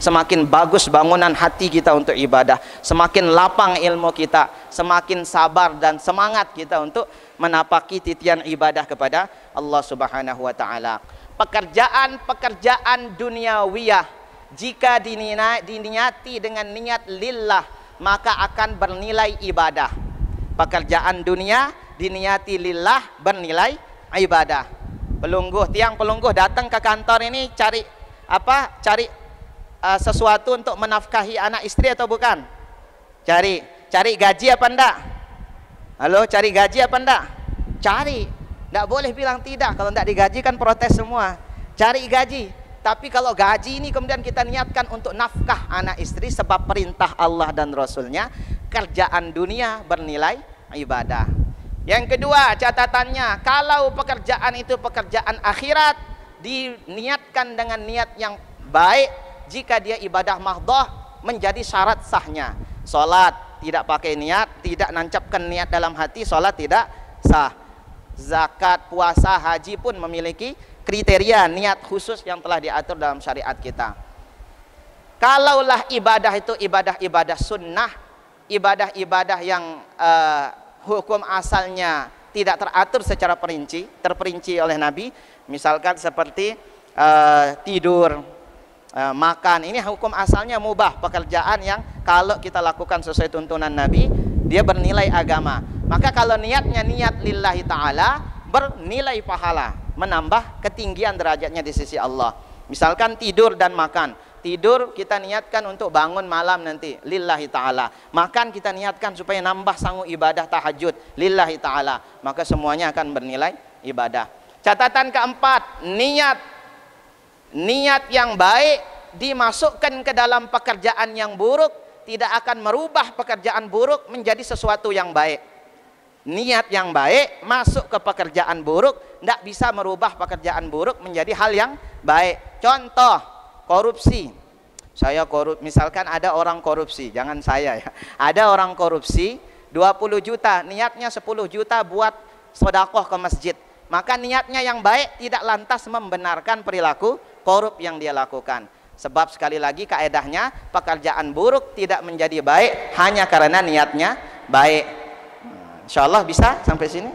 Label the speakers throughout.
Speaker 1: semakin bagus bangunan hati kita untuk ibadah, semakin lapang ilmu kita, semakin sabar dan semangat kita untuk menapaki titian ibadah kepada Allah Subhanahu wa taala. Pekerjaan-pekerjaan duniawiyah jika diniati dengan niat lillah, maka akan bernilai ibadah. Pekerjaan dunia diniati lillah bernilai ibadah. Tiang pelungguh datang ke kantor ini cari apa? Cari sesuatu untuk menafkahi anak istri atau bukan? Cari gaji apa enggak? Halo, cari gaji apa enggak? Cari. Enggak boleh bilang tidak. Kalau enggak digaji kan protes semua. Cari gaji. Tapi kalau gaji ini kemudian kita niatkan untuk nafkah anak istri sebab perintah Allah dan Rasulnya, kerjaan dunia bernilai ibadah. Yang kedua catatannya, kalau pekerjaan itu pekerjaan akhirat, diniatkan dengan niat yang baik, jika dia ibadah mahdhah menjadi syarat sahnya. Salat tidak pakai niat, tidak nancapkan niat dalam hati, salat tidak sah. Zakat, puasa, haji pun memiliki kriteria niat khusus yang telah diatur dalam syariat kita. Kalaulah ibadah itu ibadah-ibadah sunnah, ibadah-ibadah yang hukum asalnya tidak teratur secara terperinci oleh Nabi, misalkan seperti tidur, makan, ini hukum asalnya mubah, pekerjaan yang kalau kita lakukan sesuai tuntunan Nabi, dia bernilai agama. Maka kalau niatnya niat lillahi ta'ala, bernilai pahala, menambah ketinggian derajatnya di sisi Allah. Misalkan tidur dan makan. Tidur kita niatkan untuk bangun malam nanti lillahi ta'ala. Makan kita niatkan supaya nambah sanggup ibadah tahajud lillahi ta'ala. Maka semuanya akan bernilai ibadah. Catatan keempat, niat yang baik dimasukkan ke dalam pekerjaan yang buruk tidak akan merubah pekerjaan buruk menjadi sesuatu yang baik. Niat yang baik masuk ke pekerjaan buruk tidak bisa merubah pekerjaan buruk menjadi hal yang baik. Contoh, korupsi. Misalkan ada orang korupsi, jangan saya ya. Ada orang korupsi 20 juta, niatnya 10 juta buat sedekah ke masjid. Maka niatnya yang baik tidak lantas membenarkan perilaku korup yang dia lakukan. Sebab sekali lagi kaedahnya pekerjaan buruk tidak menjadi baik hanya karena niatnya baik. Insyaallah bisa sampai sini.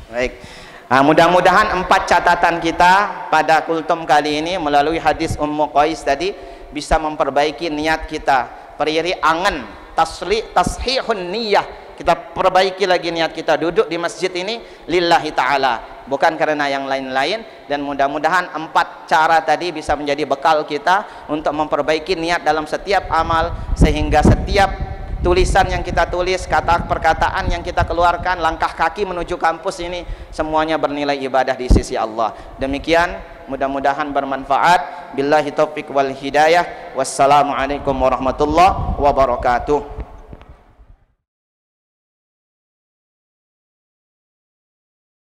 Speaker 1: Baik. Nah, mudah-mudahan 4 catatan kita pada kultum kali ini melalui hadis Ummu Qais tadi bisa memperbaiki niat kita. Periri angen, tashihun niyah. Kita perbaiki lagi niat kita duduk di masjid ini lillahi ta'ala, bukan karena yang lain-lain. Dan mudah-mudahan 4 cara tadi bisa menjadi bekal kita untuk memperbaiki niat dalam setiap amal, sehingga setiap tulisan yang kita tulis, kata perkataan yang kita keluarkan, langkah kaki menuju kampus ini semuanya bernilai ibadah di sisi Allah. Demikian, mudah-mudahan bermanfaat. Billahi taufiq wal hidayah. Wassalamualaikum warahmatullahi wabarakatuh.